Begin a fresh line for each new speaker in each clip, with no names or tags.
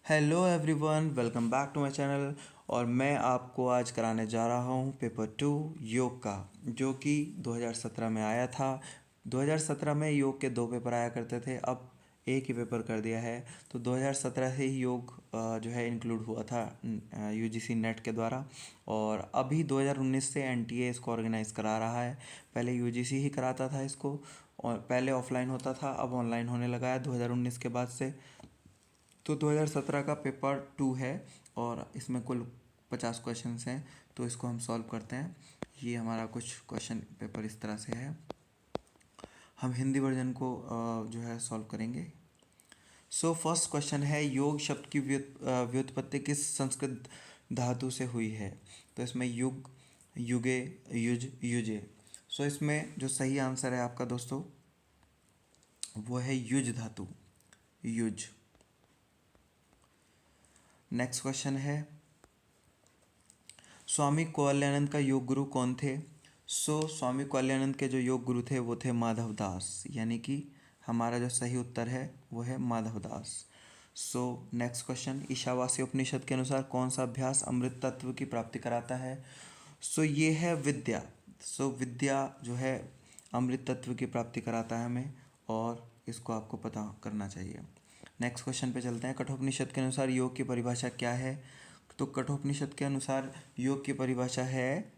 Hello everyone, welcome back to my channel. और मैं आपको आज कराने जा रहा हूँ पेपर 2 योग का, जो कि 2017 में आया था। 2017 में योग के 2 पेपर आया करते थे, अब एक ही पेपर कर दिया है। तो 2017 से ही योग जो है इंक्लूड हुआ था यूजीसी नेट के द्वारा। और अभी 2019 से एनटीए इसको ऑर्गेनाइज करा रहा है। पहले यूजीसी ही कराता था इसको, और पहले ऑफलाइन होता था, अब ऑनलाइन होने लगा है 2019 के बाद से। तो 2017 का पेपर 2 है और इसमें कुल 50 क्वेश्चंस हैं। तो इसको हम सॉल्व करते हैं। ये हमारा कुछ क्वेश्चन पेपर इस तरह से है। हम हिंदी वर्जन को जो है सॉल्व करेंगे। सो फर्स्ट क्वेश्चन है, योग शब्द की व्युत्पत्ति किस संस्कृत धातु से हुई है? तो इसमें युग, युगे, युज, युजे। सो इसमें जो सही आंसर है आपका दोस्तों, वो है युज धातु, युज। नेक्स्ट क्वेश्चन है, स्वामी कल्याणानंद का योग गुरु कौन थे? स्वामी कल्याणानंद के जो योग गुरु थे वो थे माधव दास, यानी कि हमारा जो सही उत्तर है वो है माधव दास। नेक्स्ट क्वेश्चन, ईशावास्य उपनिषद के अनुसार कौन सा अभ्यास अमृत तत्व की प्राप्ति कराता है? ये है विद्या। विद्या जो है अमृत तत्व की प्राप्ति कराता है हमें, और इसको आपको पता करना चाहिए। नेक्स्ट क्वेश्चन पे चलते हैं। कठोपनिषद के अनुसार योग की परिभाषा क्या है? तो कठोपनिषद के अनुसार योग की परिभाषा है,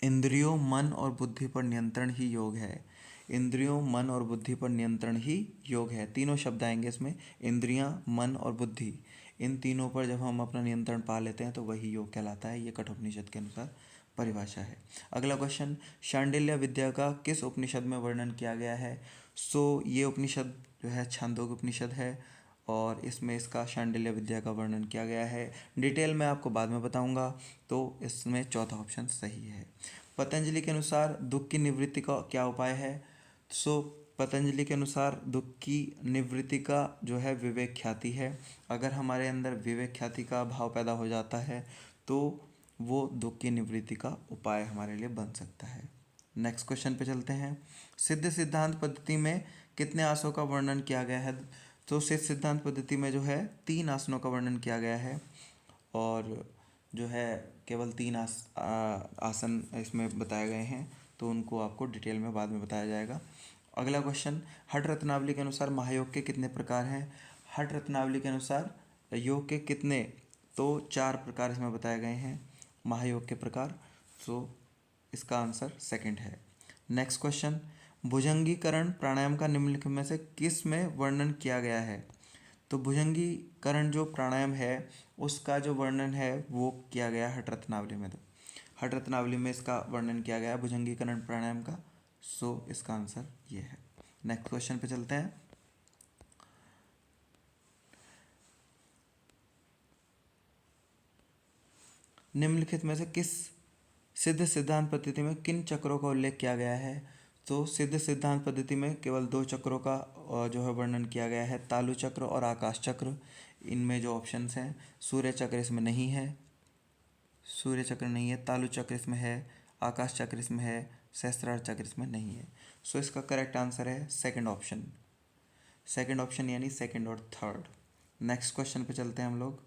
इंद्रियों, मन और बुद्धि पर नियंत्रण ही योग है। इंद्रियों, मन और बुद्धि पर नियंत्रण ही योग है। तीनों शब्द आएंगे इसमें, इंद्रियां, मन और बुद्धि। इन तीनों पर जब हम अपना नियंत्रण पा लेते हैं तो वही योग कहलाता है। ये कठोपनिषद के अनुसार परिभाषा है। अगला क्वेश्चन, शांडिल्य विद्या का किस उपनिषद में वर्णन किया गया है? ये उपनिषद जो है छांदोग्य उपनिषद है, और इसमें इसका शांडिल्य विद्या का वर्णन किया गया है। डिटेल में आपको बाद में बताऊंगा। तो इसमें चौथा ऑप्शन सही है। पतंजलि के अनुसार दुख की निवृत्ति का क्या उपाय है? सो पतंजलि के अनुसार दुख की निवृत्ति का जो है विवेक ख्याति है। अगर हमारे अंदर विवेक ख्याति का भाव पैदा हो जाता है तो वो दुख की निवृत्ति का उपाय हमारे लिए बन सकता है। नेक्स्ट क्वेश्चन पे चलते हैं। सिद्ध सिद्धांत पद्धति में कितने आसनों का वर्णन किया गया है? तो सिद्ध सिद्धांत पद्धति में जो है 3 आसनों का वर्णन किया गया है, और जो है केवल 3 आसन इसमें बताए गए हैं। तो उनको आपको डिटेल में बाद में बताया जाएगा। अगला क्वेश्चन, हठ रत्नावली के अनुसार महायोग के कितने प्रकार हैं? हठ रत्नावली के अनुसार योग के कितने, तो 4 प्रकार इसमें बताए गए हैं महायोग के प्रकार। इसका आंसर सेकंड है। नेक्स्ट क्वेश्चन, भुजंगीकरण प्राणायाम का निम्नलिखित में से किस में वर्णन किया गया है? तो भुजंगीकरण जो प्राणायाम है उसका जो वर्णन है वो किया गया हठ रत्नावली में। तो हठ रत्नावली में इसका वर्णन किया गया भुजंगीकरण प्राणायाम का। इसका आंसर ये है। नेक्स्ट क्वेश्चन पे चलते हैं। निम्नलिखित में से किस सिद्ध सिद्धांत पद्धति में किन चक्रों का उल्लेख किया गया है? तो सिद्ध सिद्धांत पद्धति में केवल 2 चक्रों का जो है वर्णन किया गया है, तालु चक्र और आकाश चक्र। इनमें जो ऑप्शंस हैं, सूर्य चक्र इसमें नहीं है, सूर्य चक्र नहीं है, तालु चक्र इसमें है, आकाश चक्र इसमें है, सहस्त्रार चक्र इसमें नहीं है। इसका करेक्ट आंसर है सेकंड ऑप्शन। सेकंड ऑप्शन यानी सेकंड और थर्ड। नेक्स्ट क्वेश्चन पे चलते हैं हम लोग।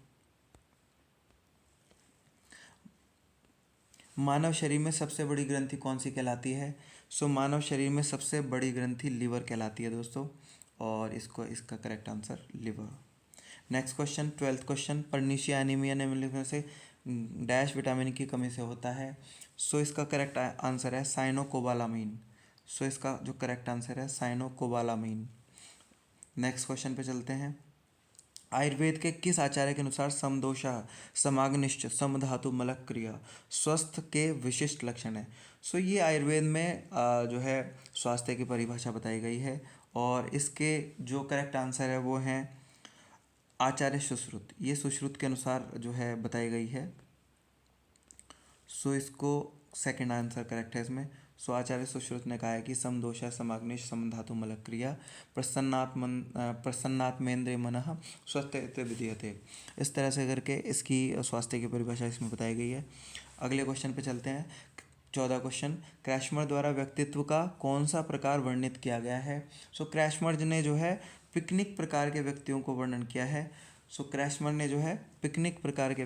मानव शरीर में सबसे बड़ी ग्रंथि कौन सी कहलाती है? मानव शरीर में सबसे बड़ी ग्रंथि लीवर कहलाती है दोस्तों, और इसका correct answer liver. Next question, 12th question, pernicious anaemia निम्नलिखित में से डैश विटामिन की कमी से होता है? इसका करेक्ट आंसर है साइनोकोबालामीन। इसका जो करेक्ट आंसर है साइनोकोबालामीन। नेक्स्ट क्वेश्चन पे चलते हैं। आयुर्वेद के किस आचार्य के अनुसार समदोषा, समाग्निश्च, समधातु, मलक क्रिया स्वस्थ के विशिष्ट लक्षण है? ये आयुर्वेद में जो है स्वास्थ्य की परिभाषा बताई गई है, और इसके जो करेक्ट आंसर है वो हैं आचार्य सुश्रुत। ये सुश्रुत के अनुसार जो है बताई गई है। इसको सेकंड आंसर करेक्ट है इसमें। आचार्य सुश्रुत ने कहा है कि समदोषा, समाग्निश, समधातु, मलक क्रिया प्रसन्नात्मेन्द्रिय मनः स्वस्थ इति विधीयते। इस तरह से करके इसकी स्वास्थ्य की परिभाषा इसमें बताई गई है। अगले क्वेश्चन पे चलते हैं। 14 क्वेश्चन, क्रैशमर द्वारा व्यक्तित्व का कौन सा प्रकार वर्णित किया गया है? क्रैशमर ने जो है पिकनिक प्रकार के व्यक्तियों को वर्णन किया है। सो क्रैशमर ने जो है पिकनिक प्रकार के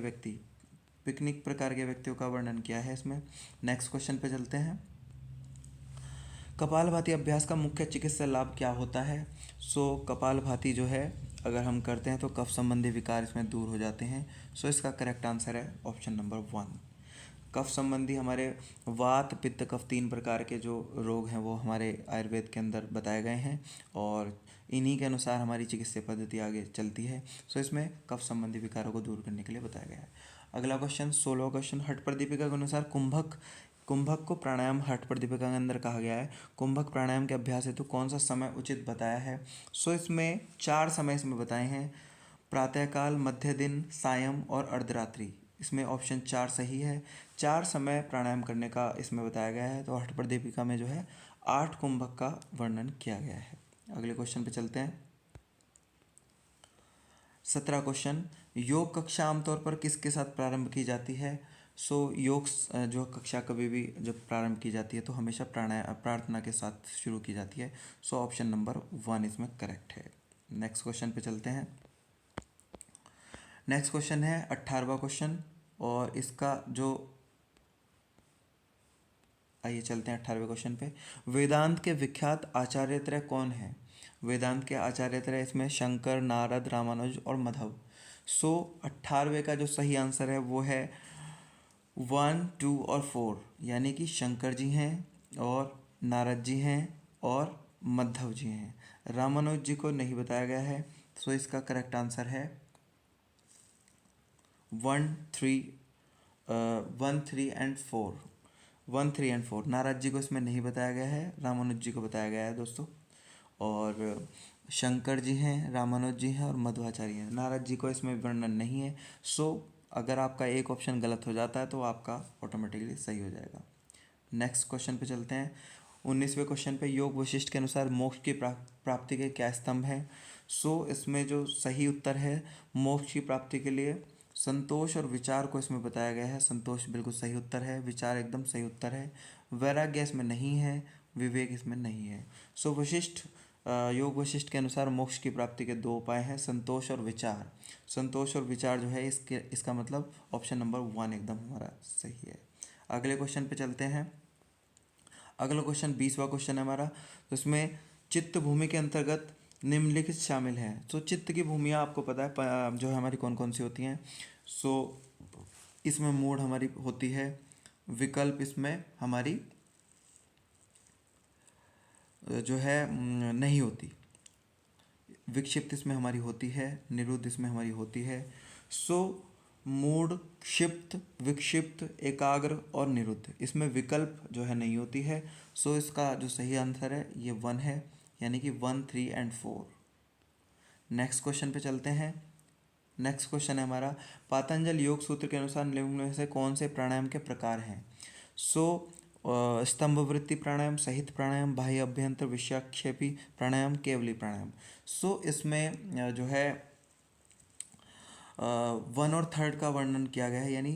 व्यक्तियों का वर्णन किया है इसमें। नेक्स्ट क्वेश्चन पे चलते हैं। कपालभाति अभ्यास का मुख्य चिकित्सा लाभ क्या होता है? सो कपालभाति जो है अगर हम करते हैं तो कफ संबंधी विकार इसमें दूर हो जाते हैं। सो इसका करेक्ट आंसर है ऑप्शन नंबर 1। कफ संबंधी हमारे वात पित्त कफ 3 प्रकार के जो रोग हैं वो हमारे आयुर्वेद के अंदर बताए गए हैं और इन्हीं के अनुसार हमारी चिकित्सा पद्धति आगे चलती है। सो इसमें कफ संबंधी विकारों को दूर करने के लिए बताया गया है। अगला क्वेश्चन 16वां क्वेश्चन, हठ प्रदीपिका के अनुसार कुंभक को प्राणायाम हठ प्रदीपिका के अंदर कहा गया है। कुंभक प्राणायाम के अभ्यास हेतु कौन सा समय उचित बताया है? सो इसमें 4 समय इसमें बताए हैं, प्रातःकाल, मध्य दिन, सायं और अर्धरात्रि। इसमें ऑप्शन 4 सही है। 4 समय प्राणायाम करने का इसमें बताया गया है। तो हठ प्रदीपिका में जो है 8 कुंभक का वर्णन किया गया है। अगले क्वेश्चन पे चलते हैं। 17 क्वेश्चन, योग कक्षा आमतौर पर किसके साथ प्रारंभ की जाती है? सो योग जो कक्षा कभी भी जब प्रारंभ की जाती है तो हमेशा प्रार्थना के साथ शुरू की जाती है। सो ऑप्शन नंबर 1 इसमें करेक्ट है। नेक्स्ट क्वेश्चन पे चलते हैं। नेक्स्ट क्वेश्चन है 18वां क्वेश्चन और इसका जो आइए चलते हैं 18वें क्वेश्चन पे। वेदांत के विख्यात आचार्यत्रय कौन है? वेदांत के आचार्यत्रय इसमें शंकर, नारद, रामानुज और माधव। सो 18वें का जो सही आंसर है वो है 1, 2 और 4, यानी कि शंकर जी हैं और नारद जी हैं और माधव जी हैं। रामानुज जी को नहीं बताया गया है। सो इसका करेक्ट आंसर है 1, 3 एंड 4। 1, 3 एंड 4 नारद जी को इसमें नहीं बताया गया है, रामानुज जी को बताया गया है दोस्तों। और शंकर जी हैं, रामानुज जी हैं और मध्वाचार्य हैं। नारद जी को इसमें वर्णन नहीं है। सो अगर आपका एक ऑप्शन गलत हो जाता है तो आपका ऑटोमेटिकली सही हो जाएगा। नेक्स्ट क्वेश्चन पे चलते हैं। 19वें क्वेश्चन पे, योग वशिष्ठ के अनुसार मोक्ष की प्राप्ति के क्या स्तंभ हैं? सो इसमें जो सही उत्तर है मोक्ष की प्राप्ति के लिए संतोष और विचार को इसमें बताया गया है। संतोष बिल्कुल सही उत्तर है, विचार एकदम सही उत्तर है, वैराग्य इसमें नहीं है, विवेक इसमें नहीं है। सो योग वशिष्ठ के अनुसार मोक्ष की प्राप्ति के 2 उपाय हैं, संतोष और विचार। संतोष और विचार जो है इसका मतलब ऑप्शन नंबर 1 एकदम हमारा सही है। अगले क्वेश्चन पे चलते हैं। अगला क्वेश्चन 20वां क्वेश्चन है हमारा। तो इसमें चित्त भूमि के अंतर्गत निम्नलिखित शामिल हैं। सो चित्त की भूमियाँ आपको पता है जो हमारी कौन कौन सी होती हैं। सो इसमें मूढ़ हमारी होती है, विकल्प इसमें हमारी जो है नहीं होती, विक्षिप्त इसमें हमारी होती है, निरुद्ध इसमें हमारी होती है। सो मूढ़, क्षिप्त, विक्षिप्त, एकाग्र और निरुद्ध इसमें विकल्प जो है नहीं होती है। सो इसका जो सही आंसर है ये 1 है, यानी कि 1, 3 एंड 4। नेक्स्ट क्वेश्चन पे चलते हैं। नेक्स्ट क्वेश्चन है हमारा, पातंजल योग सूत्र के अनुसार निम्न में से कौन से प्राणायाम के प्रकार हैं? सो स्तंभ वृत्ति प्राणायाम, सहित प्राणायाम, बाह्य अभ्यंतर विषाक्षेपी प्राणायाम, केवली प्राणायाम। सो इसमें जो है 1 और 3 का वर्णन किया गया है, यानी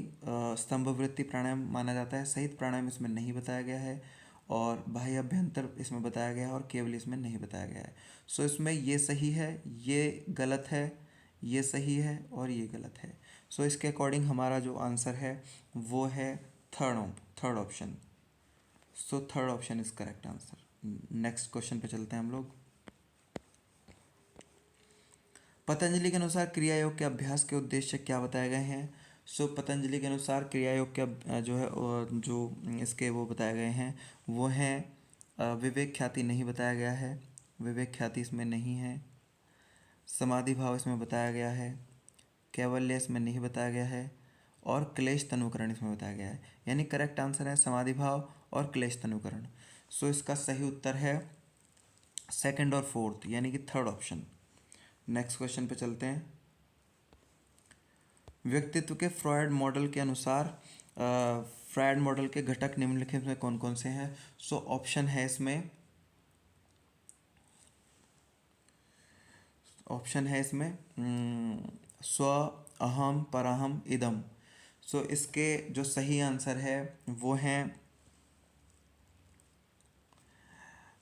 स्तंभ वृत्ति प्राणायाम माना जाता है, सहित प्राणायाम इसमें नहीं बताया गया है और बाह्य अभ्यंतर इसमें बताया गया है और केवल इसमें नहीं बताया गया है। सो इसमें ये सही है, ये गलत है, ये सही है और ये गलत है। सो इसके अकॉर्डिंग हमारा जो आंसर है वो है third option. So third option is correct answer. Next question पे चलते हैं हम लोग। पतंजलि के अनुसार क्रिया योग के अभ्यास के उद्देश्य क्या बताए गए हैं? सो पतंजलि के अनुसार क्रिया योग के जो है जो इसके वो बताए गए हैं वो हैं विवेक ख्याति नहीं बताया गया है, विवेक ख्याति इसमें नहीं है, समाधि भाव इसमें बताया गया है, कैवल्य इसमें नहीं बताया गया है और क्लेश तनुकरण इसमें बताया गया है। यानी करेक्ट आंसर है समाधि भाव और क्लेश तनुकरण। सो इसका सही उत्तर है 2nd और 4th, यानी कि 3rd ऑप्शन। नेक्स्ट क्वेश्चन पे चलते हैं। व्यक्तित्व के फ्रॉयड मॉडल के अनुसार फ्रॉयड मॉडल के घटक निम्नलिखित में कौन कौन से हैं? सो ऑप्शन है इसमें स्व, अहम, परअहम, इदम। सो इसके जो सही आंसर है वो हैं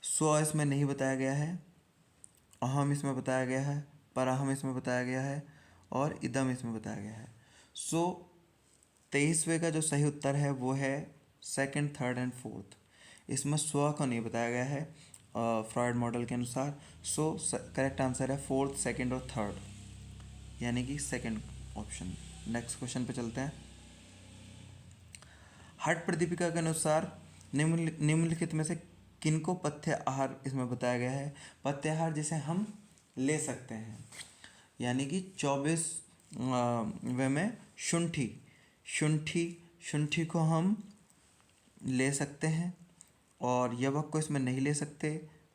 स्व इसमें नहीं बताया गया है, अहम इसमें बताया गया है, परअहम इसमें बताया गया है और इदम इसमें बताया गया है। सो 23वें का जो सही उत्तर है वो है सेकंड, थर्ड एंड फोर्थ। इसमें स्व को नहीं बताया गया है फ्रॉयड मॉडल के अनुसार। सो करेक्ट आंसर है फोर्थ, सेकंड और थर्ड, यानी कि सेकंड ऑप्शन। नेक्स्ट क्वेश्चन पे चलते हैं। हठ प्रदीपिका के अनुसार निम्नलिखित में से किनको पथ्य आहार इसमें बताया गया है। पथ्य आहार जिसे हम ले सकते हैं, यानी कि 24 वे में शुंठी शुंठी शुंठी को हम ले सकते हैं, और यवक को इसमें नहीं ले सकते,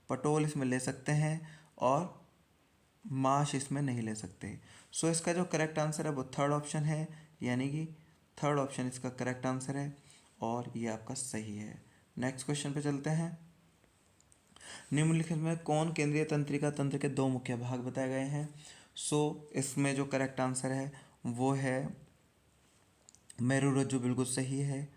पटोल इसमें ले सकते हैं, और माश इसमें नहीं ले सकते। सो इसका जो करेक्ट आंसर है वो थर्ड ऑप्शन है, यानी कि थर्ड ऑप्शन इसका करेक्ट आंसर है, और ये आपका सही है। नेक्स्ट क्वेश्चन पे चलते हैं। निम्नलिखित में कौन केंद्रीय तंत्रिका तंत्र के दो मुख्य भाग बताए गए हैं। सो इसमें जो करेक्ट आंसर है वो है मेरुरज्जु, बिल्कुल सही है।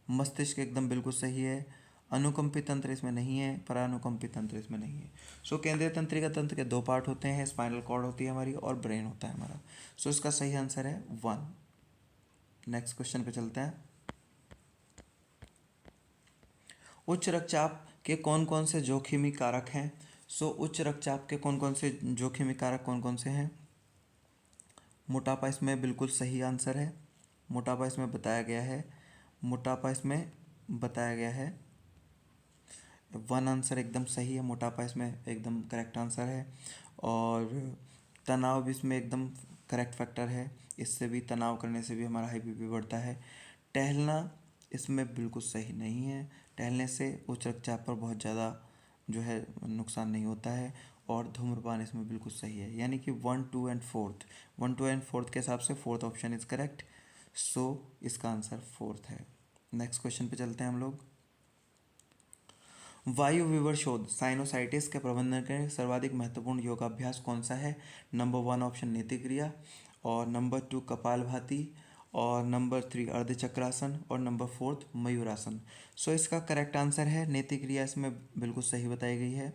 मस्तिष्क एकदम बिल्कुल सही है। अनुकंपी तंत्र इसमें नहीं है, परानुकंपी तंत्र इसमें नहीं है। सो केंद्रीय तंत्रिका तंत्र के दो पार्ट होते हैं, स्पाइनल कॉर्ड होती है हमारी और ब्रेन होता है हमारा। सो इसका सही आंसर है 1। नेक्स्ट क्वेश्चन पे चलते हैं। उच्च रक्तचाप के कौन कौन से जोखिमी कारक हैं। सो उच्च रक्तचाप के कौन कौन से जोखिमी कारक कौन कौन से हैं। मोटापा इसमें बिल्कुल सही आंसर है, मोटापा इसमें बताया गया है, मोटापा इसमें बताया गया है। 1 आंसर एकदम सही है, मोटापा इसमें एकदम करेक्ट आंसर है। और तनाव भी इसमें एकदम करेक्ट फैक्टर है, इससे भी तनाव करने से भी हमारा हाई बीपी बढ़ता है। टहलना इसमें बिल्कुल सही नहीं है, टहलने से उच्च रक्तचाप पर बहुत ज़्यादा जो है नुकसान नहीं होता है। और धूम्रपान इसमें बिल्कुल सही है, यानी कि 1, 2 एंड फोर्थ, 1, 2 एंड फोर्थ के हिसाब से फोर्थ ऑप्शन इज करेक्ट। सो इसका आंसर फोर्थ है। नेक्स्ट क्वेश्चन पे चलते हैं हम लोग। वायु विवर शोध साइनोसाइटिस के प्रबंधन के सर्वाधिक महत्वपूर्ण योगाभ्यास कौन सा है। नंबर 1 ऑप्शन नीति क्रिया, और नंबर 2 कपालभाति, और नंबर 3 अर्धचक्रासन, और नंबर 4 मयूरासन। सो इसका करेक्ट आंसर है नीति क्रिया, इसमें बिल्कुल सही बताई गई है,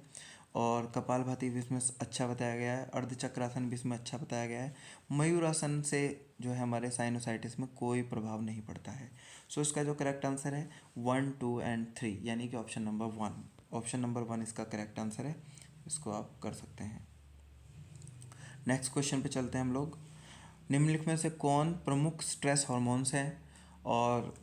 और कपालभाति भी इसमें अच्छा बताया गया है, अर्धचक्रासन भी इसमें अच्छा बताया गया है। मयूरासन से जो है हमारे साइनोसाइटिस में कोई प्रभाव नहीं पड़ता है। सो इसका जो करेक्ट आंसर है 1, 2 एंड 3, यानी कि ऑप्शन नंबर 1, ऑप्शन नंबर 1 इसका करेक्ट आंसर है, इसको आप कर सकते हैं। नेक्स्ट क्वेश्चन पे चलते हैं हम लोग। निम्नलिखित में से कौन प्रमुख स्ट्रेस हार्मोन्स हैं, और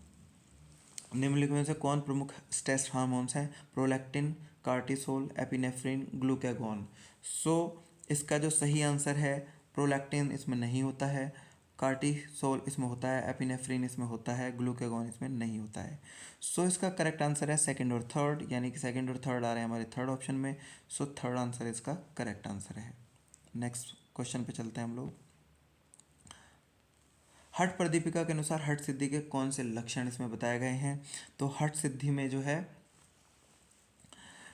निम्नलिखित में से कौन प्रमुख स्ट्रेस हार्मोन्स हैं। Prolactin, cortisol, epinephrine, glucagon. So इसका जो सही आंसर है प्रोलैक्टिन इसमें नहीं होता है, कार्टिसोल इसमें होता है, एपिनेफ्रिन इसमें होता है, ग्लूकागॉन इसमें नहीं होता है। सो इसका करेक्ट आंसर है सेकंड और थर्ड, यानी कि सेकंड और थर्ड आ रहे हैं हमारे थर्ड ऑप्शन में। सो थर्ड आंसर इसका करेक्ट आंसर है। नेक्स्ट क्वेश्चन पे चलते हैं हम लोग। हठ प्रदीपिका के अनुसार हठ सिद्धि के कौन से लक्षण इसमें बताए गए हैं। तो हठ सिद्धि में जो है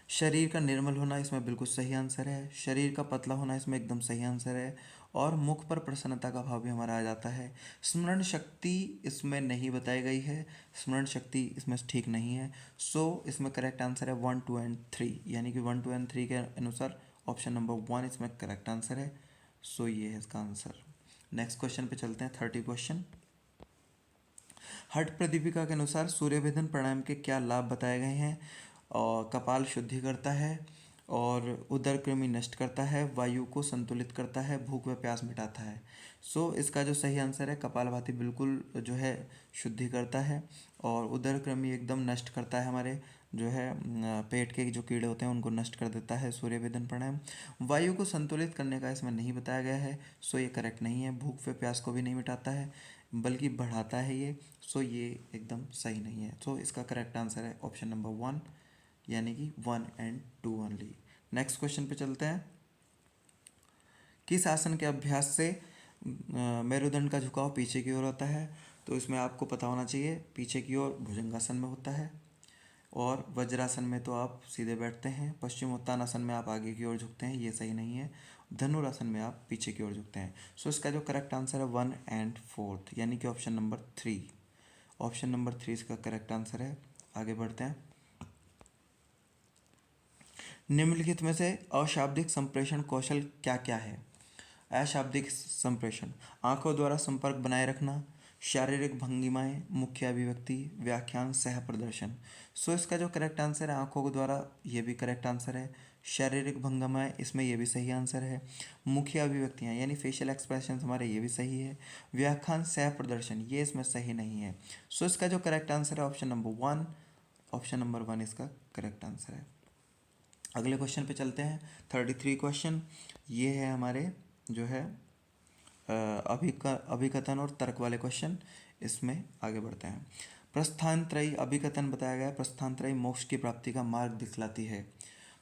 शरीर का निर्मल होना इसमें बिल्कुल सही आंसर है, शरीर का पतला होना इसमें एकदम सही आंसर है, और मुख पर प्रसन्नता का भाव भी हमारा आ जाता है। स्मरण शक्ति इसमें नहीं बताई गई है, स्मरण शक्ति इसमें ठीक नहीं है। सो इसमें करेक्ट आंसर है 1, 2 एंड 3, यानी कि 1, 2 एंड 3 के अनुसार ऑप्शन नंबर 1 इसमें करेक्ट आंसर है। सो ये है इसका आंसर। नेक्स्ट क्वेश्चन पे चलते हैं, 30 क्वेश्चन। हठ प्रदीपिका के अनुसार सूर्यभेदन प्राणायाम के क्या लाभ बताए गए हैं। और कपाल शुद्धि करता है, और उदर कृमि नष्ट करता है, वायु को संतुलित करता है, भूख व प्यास मिटाता है। सो इसका जो सही आंसर है कपालभाति बिल्कुल जो है शुद्धि करता है, और उदर कृमि एकदम नष्ट करता है, हमारे जो है पेट के जो कीड़े होते हैं उनको नष्ट कर देता है सूर्यभेदन प्राणायाम। वायु को संतुलित करने का इसमें नहीं बताया गया है, सो ये करेक्ट नहीं है। भूख व प्यास को भी नहीं मिटाता है बल्कि बढ़ाता है ये। सो ये एकदम सही नहीं है। सो इसका करेक्ट आंसर है ऑप्शन नंबर 1, यानी कि 1 एंड 2 ओनली। नेक्स्ट क्वेश्चन पे चलते हैं। किस आसन के अभ्यास से मेरुदंड का झुकाव पीछे की ओर होता है। तो इसमें आपको पता होना चाहिए, पीछे की ओर भुजंगासन में होता है, और वज्रासन में तो आप सीधे बैठते हैं, पश्चिमोत्तानासन में आप आगे की ओर झुकते हैं, ये सही नहीं है। धनुरासन में आप पीछे की ओर झुकते हैं। सो इसका जो करेक्ट आंसर है 1 एंड 4, यानी कि ऑप्शन नंबर 3, ऑप्शन नंबर 3 इसका करेक्ट आंसर है। आगे बढ़ते हैं। निम्नलिखित में से अशाब्दिक संप्रेषण कौशल क्या क्या है। अशाब्दिक संप्रेषण, आंखों द्वारा संपर्क बनाए रखना, शारीरिक भंगिमाएं, मुख्य अभिव्यक्ति, व्याख्यान, सह प्रदर्शन। सो इसका जो करेक्ट आंसर है आंखों के द्वारा, ये भी करेक्ट आंसर है। शारीरिक भंगिमाएं, इसमें ये भी सही आंसर है। मुख्य अभिव्यक्तियां यानी फेशियल एक्सप्रेशन हमारे, ये भी सही है। व्याख्यान, सह प्रदर्शन, ये इसमें सही नहीं है। सो इसका जो करेक्ट आंसर है option number one, option number one इसका करेक्ट आंसर है। अगले क्वेश्चन पे चलते हैं। 33 क्वेश्चन ये है हमारे जो है अभिकथन और तर्क वाले क्वेश्चन। इसमें आगे बढ़ते हैं। प्रस्थानत्रयी अभिकथन बताया गया है, प्रस्थानत्रयी मोक्ष की प्राप्ति का मार्ग दिखलाती है।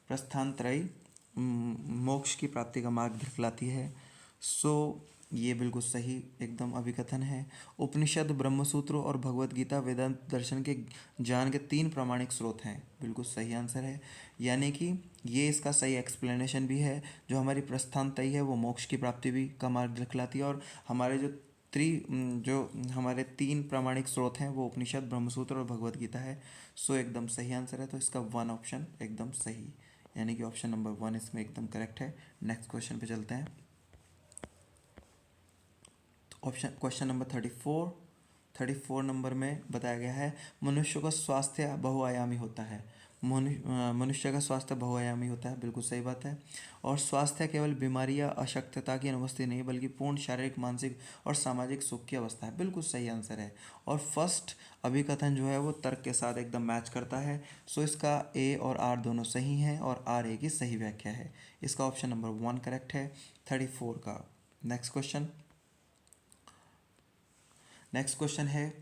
प्रस्थानत्रयी मोक्ष की प्राप्ति का मार्ग दिखलाती है। सो ये बिल्कुल सही एकदम अभिकथन है। उपनिषद, ब्रह्मसूत्र और भगवत गीता वेदांत दर्शन के ज्ञान के 3 प्रामाणिक स्रोत हैं, बिल्कुल सही आंसर है। यानी कि ये इसका सही एक्सप्लेनेशन भी है। जो हमारी प्रस्थान तय है वो मोक्ष की प्राप्ति भी का मार्ग दिखलाती है। और हमारे जो हमारे 3 प्रामाणिक स्रोत हैं वो उपनिषद, ब्रह्मसूत्र और भगवत गीता है। सो एकदम सही आंसर है। तो इसका 1 ऑप्शन एकदम सही, यानी कि ऑप्शन नंबर 1 इसमें एकदम करेक्ट है। नेक्स्ट क्वेश्चन पे चलते हैं। ऑप्शन क्वेश्चन नंबर 34 नंबर में बताया गया है मनुष्य का स्वास्थ्य बहुआयामी होता है। मनुष्य का स्वास्थ्य बहुआयामी होता है, बिल्कुल सही बात है। और स्वास्थ्य केवल बीमारी या अशक्तता की अनुपस्थिति नहीं बल्कि पूर्ण शारीरिक, मानसिक और सामाजिक सुख की अवस्था है, बिल्कुल सही आंसर है। और फर्स्ट अभिकथन जो है वो तर्क के साथ एकदम मैच करता है। सो इसका ए और आर दोनों सही हैं और आर ए की सही व्याख्या है। इसका ऑप्शन नंबर 1 करेक्ट है 34 का। नेक्स्ट क्वेश्चन है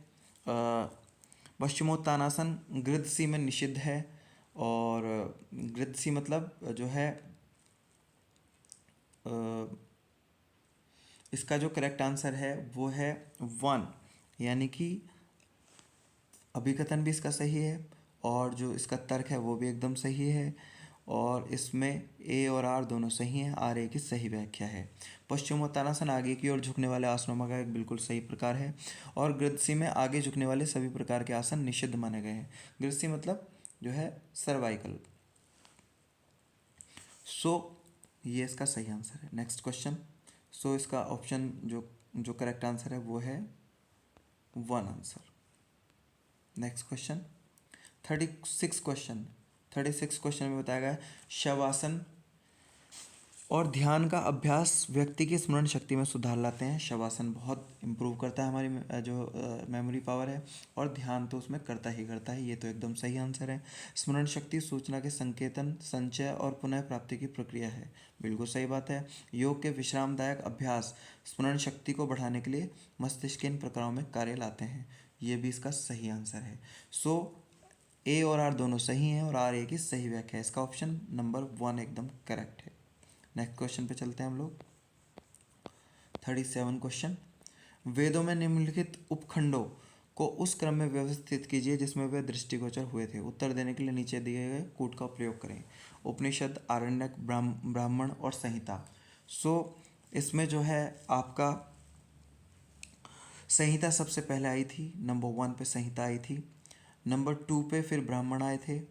पश्चिमोत्तानासन गृद्धसी में निषिद्ध है। और गृद्धसी मतलब जो है इसका जो करेक्ट आंसर है वो है 1, यानी कि अभिकथन भी इसका सही है और जो इसका तर्क है वो भी एकदम सही है। और इसमें ए और आर दोनों सही हैं, आर ए की सही व्याख्या है। पश्चिमोत्तानासन आगे की ओर झुकने वाले आसनों का एक बिल्कुल सही प्रकार है। और गृद्धसी में आगे झुकने वाले सभी प्रकार के आसन निषिद्ध माने गए हैं। गृद्धसी मतलब जो है सर्वाइकल। सो ये इसका सही आंसर है। Next question. सो इसका ऑप्शन जो करेक्ट आंसर है वो है 1 आंसर। नेक्स्ट क्वेश्चन 36 क्वेश्चन में बताया गया है शवासन और ध्यान का अभ्यास व्यक्ति की स्मरण शक्ति में सुधार लाते हैं। शवासन बहुत इम्प्रूव करता है हमारी जो मेमोरी पावर है, और ध्यान तो उसमें करता ही करता है। ये तो एकदम सही आंसर है। स्मरण शक्ति सूचना के संकेतन, संचय और पुनः प्राप्ति की प्रक्रिया है, बिल्कुल सही बात है। योग के विश्रामदायक अभ्यास स्मरण शक्ति को बढ़ाने के लिए मस्तिष्क के इन प्रक्रियाओं में कार्य लाते हैं, ये भी इसका सही आंसर है। सो ए और आर दोनों सही हैं और आर ए की सही व्याख्या है। इसका ऑप्शन नंबर 1 एकदम करेक्ट है। नेक्स्ट क्वेश्चन पे चलते हैं हम लोग। 37 क्वेश्चन। वेदों में निम्नलिखित उपखंडों को उस क्रम में व्यवस्थित कीजिए जिसमें वे दृष्टिगोचर हुए थे। उत्तर देने के लिए नीचे दिए गए कूट का प्रयोग करें। उपनिषद, आरण्यक, ब्राह्मण और संहिता। सो इसमें जो है आपका संहिता सबसे पहले आई थी, नंबर 1 पे संहिता आई थी। नंबर 2 पे फिर ब्राह्मण आए थे।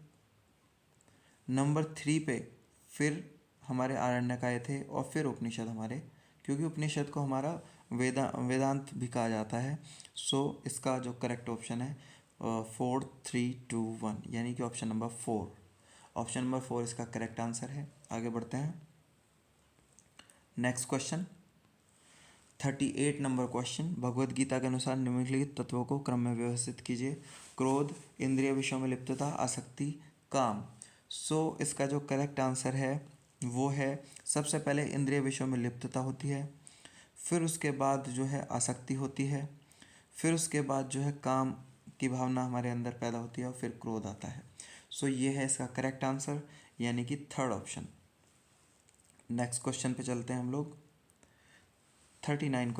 नंबर 3 पे फिर हमारे आरण्यक आए थे और फिर उपनिषद हमारे, क्योंकि उपनिषद को हमारा वेदांत भी कहा जाता है। सो इसका जो करेक्ट ऑप्शन है 4 3 2 1, यानी कि ऑप्शन नंबर 4। ऑप्शन नंबर 4 इसका करेक्ट आंसर है। आगे बढ़ते हैं। Next question 38 number question. Bhagavad Gita के अनुसार निम्नलिखित तत्वों को क्रम में व्यवस्थित कीजिए। क्रोध, इंद्रिय विषयों में लिप्तता, आसक्ति, काम। सो इसका जो करेक्ट आंसर है वो है सबसे पहले इंद्रिय विषयों में लिप्तता होती है, फिर उसके बाद जो है आसक्ति होती है, फिर उसके बाद जो है काम की भावना हमारे अंदर पैदा होती है और फिर क्रोध आता है। सो ये है इसका करेक्ट आंसर, यानी कि 3rd ऑप्शन। नेक्स्ट क्वेश्चन पे चलते हैं हम लोग। 39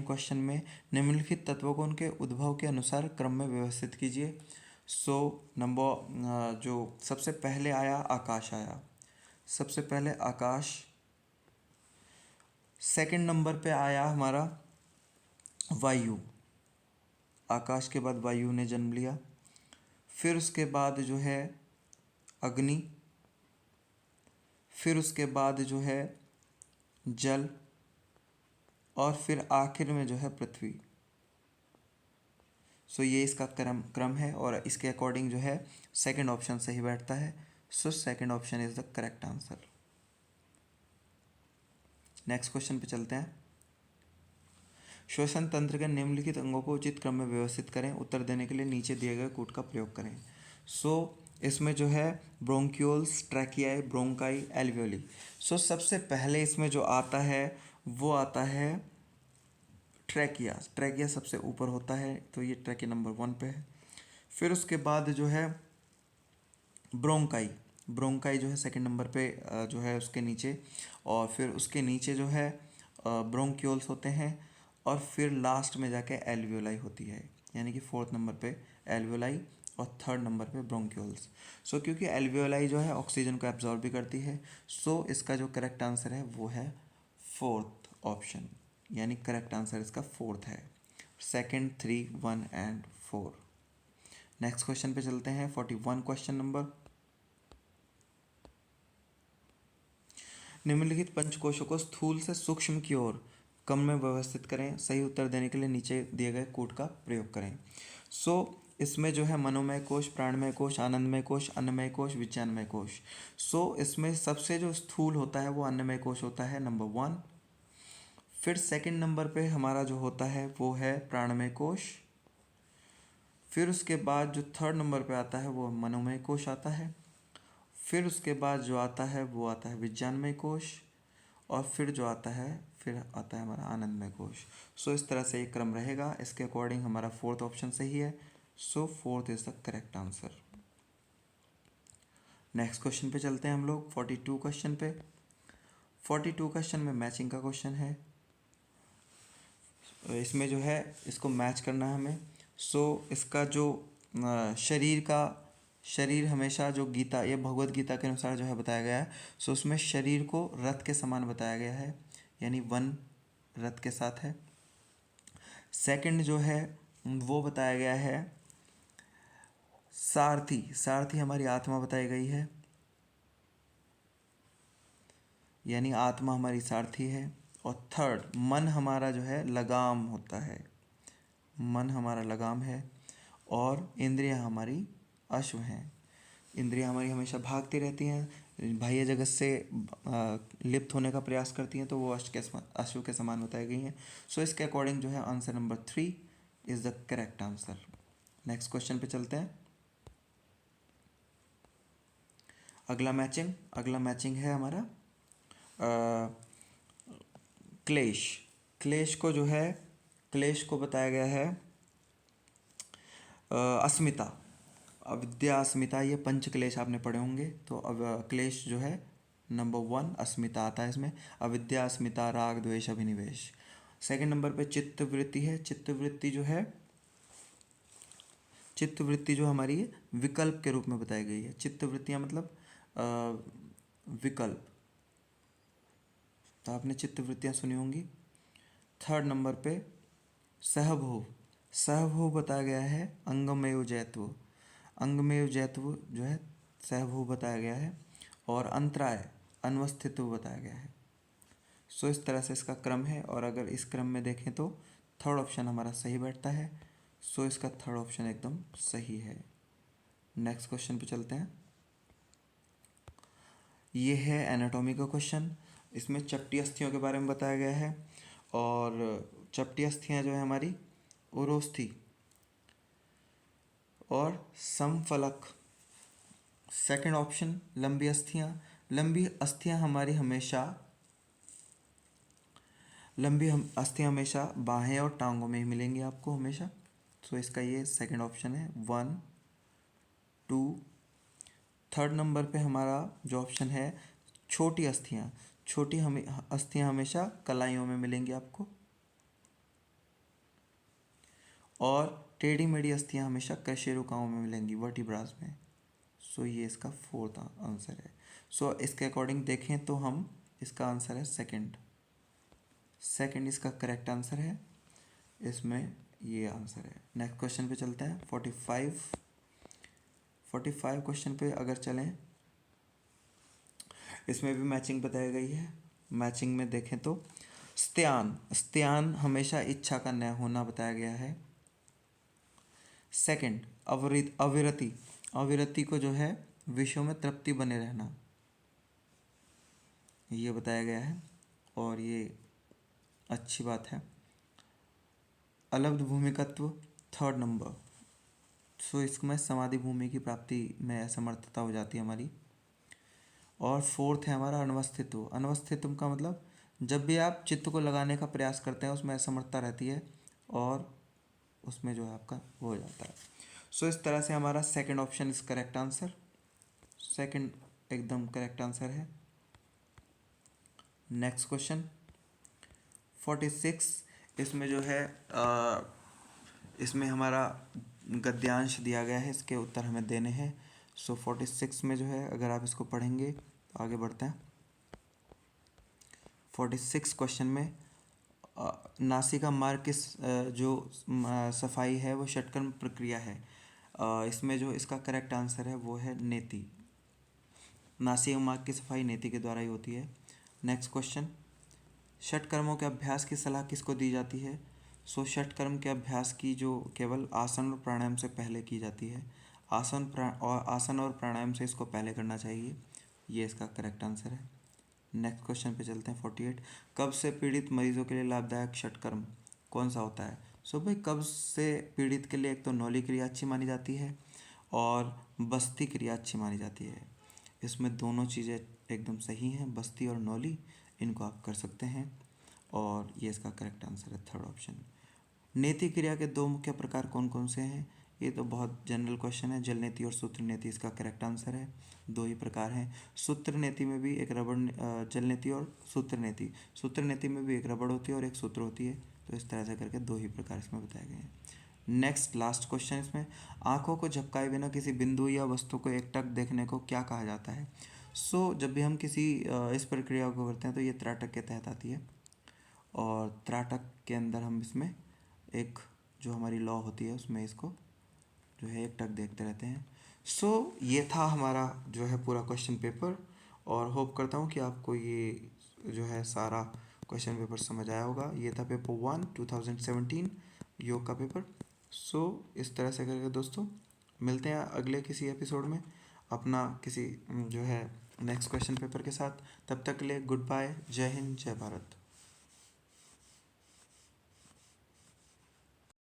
क्वेश्चन में निम्नलिखित तत्वों को उनके उद्भव के अनुसार क्रम में व्यवस्थित कीजिए। सो नंबर जो सबसे पहले आया आकाश आया, सबसे पहले आकाश। सेकंड नंबर पे आया हमारा वायु, आकाश के बाद वायु ने जन्म लिया। फिर उसके बाद जो है अग्नि, फिर उसके बाद जो है जल और फिर आखिर में जो है पृथ्वी। सो ये इसका क्रम है और इसके अकॉर्डिंग जो है सेकंड ऑप्शन सही बैठता है। So second option is the correct answer. Next question पे चलते हैं। श्वसन तंत्र के निम्नलिखित अंगों को उचित क्रम में व्यवस्थित करें। उत्तर देने के लिए नीचे दिए गए कूट का प्रयोग करें। सो इसमें जो है ब्रोंक्यूल्स, ट्रैकियाई, ब्रोंकाई, एल्वियोली। सो सबसे पहले इसमें जो आता है वो आता है ट्रैकिया। ट्रैकिया सबसे ऊपर होता है, तो ये ट्रैकिया नंबर 1 पे है। फिर उसके बाद जो है ब्रोंकाई। ब्रोंकाई जो है सेकंड नंबर पे जो है उसके नीचे, और फिर उसके नीचे जो है ब्रोंक्यूल्स होते हैं, और फिर लास्ट में जाके एल्वियोलाई होती है, यानी कि 4th नंबर पे एल्वियोलाई और 3rd नंबर पे ब्रोंक्यूल्स। सो क्योंकि एल्वियोलाई जो है ऑक्सीजन को एब्जॉर्ब भी करती है, सो इसका जो करेक्ट आंसर है वो है 4th ऑप्शन, यानी करेक्ट आंसर इसका 4th है। Second, 3, 1 and 4। नेक्स्ट क्वेश्चन पे चलते हैं। 41 क्वेश्चन नंबर। निम्नलिखित पंचकोशों को स्थूल से सूक्ष्म की ओर क्रम में व्यवस्थित करें। सही उत्तर देने के लिए नीचे दिए गए कोड का प्रयोग करें। सो इसमें जो है मनोमय कोश, प्राणमय कोश, आनंदमय कोश, अन्नमय कोश, विज्ञानमय कोश। सो इसमें सबसे जो स्थूल होता है वो अन्नमय कोश होता है, नंबर 1। फिर सेकंड नंबर पे हमारा जो होता है वो है प्राणमय कोश। फिर उसके बाद जो 3rd नंबर पे आता है वो मनोमय कोश आता है। फिर उसके बाद जो आता है वो आता है विज्ञानमय कोश, और फिर जो आता है फिर आता है हमारा आनंदमय कोश। सो इस तरह से एक क्रम रहेगा। इसके अकॉर्डिंग हमारा 4th ऑप्शन सही है। सो 4th is the correct answer. Next question पे चलते हैं हम लोग 42 क्वेश्चन पे। 42 क्वेश्चन में मैचिंग का क्वेश्चन है। इसमें जो है इसको मैच करना है हमें। सो इसका जो शरीर हमेशा जो गीता, ये भगवत गीता के अनुसार जो है बताया गया है। सो उसमें शरीर को रथ के समान बताया गया है, यानी 1 रथ के साथ है। सेकंड जो है वो बताया गया है सारथी। सारथी हमारी आत्मा बताई गई है, यानी आत्मा हमारी सारथी है। और थर्ड मन हमारा जो है लगाम होता है, मन हमारा लगाम है। और इंद्रियां हमारी अश्व हैं। इंद्रियां हमारी हमेशा भागती रहती हैं, बाह्य जगत से लिप्त होने का प्रयास करती हैं, तो वो अश्व के समान बताई गई हैं। सो इसके अकॉर्डिंग जो है answer number 3 is the correct answer. Next question पे चलते हैं। अगला मैचिंग है हमारा क्लेश। क्लेश को बताया गया है अस्मिता, अविद्या, अस्मिता। ये पंच क्लेश आपने पढ़े होंगे। तो अब क्लेश जो है नंबर 1 अस्मिता आता है इसमें। अविद्या, अस्मिता, राग, द्वेष, अभिनिवेश। सेकंड नंबर पे चित्त वृत्ति है। चित्त वृत्ति जो हमारी विकल्प के रूप में बताई गई है। चित्त वृत्तियाँ मतलब विकल्प, तो आपने चित्त वृत्तियाँ सुनी होंगी। 3rd नंबर पे सहभोग। सहभोग बताया गया है अंगमेव जयत्व। अंगमेव जयत्व जो है सहभोग बताया गया है। और अंतराय, अनवस्थित्व बताया गया है। सो इस तरह से इसका क्रम है, और अगर इस क्रम में देखें तो 3rd ऑप्शन हमारा सही बैठता है। सो इसका 3rd ऑप्शन एकदम सही है। नेक्स्ट क्वेश्चन पे चलते हैं। ये है एनाटॉमी का क्वेश्चन। इसमें चपटी अस्थियों के बारे में बताया गया है। और चपटी अस्थियाँ जो है हमारी उरोस्थी और समफलक। सेकंड ऑप्शन लंबी अस्थियाँ हमारी हमेशा बाहें और टांगों में ही मिलेंगी आपको हमेशा। तो इसका ये सेकंड ऑप्शन है 1, 2। 3rd नंबर पे हमारा जो ऑप्शन है छोटी अस्थियाँ हमेशा कलाइयों में मिलेंगी आपको। और टेढ़ी मेढ़ी अस्थियाँ हमेशा कशेरुकाओं में मिलेंगी, वर्टिब्रास में। सो ये इसका 4th आंसर है। सो इसके अकॉर्डिंग देखें तो हम इसका आंसर है सेकंड इसका करेक्ट आंसर है। इसमें ये आंसर है। नेक्स्ट क्वेश्चन पे चलते हैं। 45 क्वेश्चन पे अगर चलें, इसमें भी मैचिंग बताई गई है। मैचिंग में देखें तो स्त्यान, स्त्यान हमेशा इच्छा का न होना बताया गया है। सेकंड, अविरति, अविरति को जो है विश्व में तृप्ति बने रहना, ये बताया गया है और ये अच्छी बात है। अलब्ध भूमिकत्व, थर्ड नंबर, सो इसमें समाधि भूमि की प्राप्ति में असमर्थता हो जाती है हमारी। और फोर्थ है हमारा अनवस्थित्व, अनवस्थित्व का मतलब जब भी आप चित्त को लगाने का प्रयास करते हैं उसमें असमर्थता रहती है और उसमें जो है आपका वो हो जाता है। सो इस तरह से हमारा second option is correct answer, second एकदम करेक्ट आंसर है। नेक्स्ट क्वेश्चन 46, इसमें जो है इसमें हमारा गद्यांश दिया गया है, इसके उत्तर हमें देने हैं। सो 46 में जो है अगर आप इसको पढ़ेंगे तो आगे बढ़ते हैं। 46 क्वेश्चन में नासिका मार्ग की जो सफाई है वो षटकर्म प्रक्रिया है। इसमें जो इसका करेक्ट आंसर है वो है नेति, नासिका मार्ग की सफाई नेति के द्वारा ही होती है। नेक्स्ट क्वेश्चन, षटकर्मों के अभ्यास की सलाह किसको दी जाती है? सो षटकर्म के अभ्यास की जो केवल आसन और प्राणायाम से पहले की जाती है, आसन और प्राणायाम से इसको पहले करना चाहिए, ये इसका करेक्ट आंसर है। नेक्स्ट क्वेश्चन पे चलते हैं 48, कब्ज से पीड़ित मरीजों के लिए लाभदायक षटकर्म कौन सा होता है? सो भाई कब्ज से पीड़ित के लिए एक तो नौली क्रिया अच्छी मानी जाती है और बस्ती क्रिया अच्छी मानी जाती है। इसमें दोनों चीज़ें एकदम सही हैं, बस्ती और नौली, इनको आप कर सकते हैं और ये इसका करेक्ट आंसर है थर्ड ऑप्शन। नेति क्रिया के दो मुख्य प्रकार कौन कौन से हैं? ये तो बहुत जनरल क्वेश्चन है, जल नेति और सूत्र नेति इसका करेक्ट आंसर है। दो ही प्रकार हैं, सूत्र नेति में भी एक रबड़, जल नेति और सूत्र नेति, सूत्र नेति में भी एक रबड़ होती है और एक सूत्र होती है, तो इस तरह से करके दो ही प्रकार इसमें बताए गए हैं। नेक्स्ट लास्ट क्वेश्चन, इसमें आंखों को झपकाए बिना किसी बिंदु या वस्तु को एकटक देखने को क्या कहा जाता है? सो जब भी हम किसी इस प्रक्रिया को करते हैं तो ये त्राटक के तहत आती है और त्राटक के अंदर हम इसमें एक जो हमारी लॉ होती है उसमें इसको जो है एकटक देखते रहते हैं। सो ये था हमारा जो है पूरा क्वेश्चन पेपर और होप करता हूँ कि आपको ये जो है सारा क्वेश्चन पेपर समझ आया होगा। ये था पेपर 1 2017 योग का पेपर। सो इस तरह से करके दोस्तों मिलते हैं अगले किसी एपिसोड में अपना किसी जो है नेक्स्ट क्वेश्चन पेपर के साथ। तब तक के लिए गुड बाय, जय हिंद, जय भारत।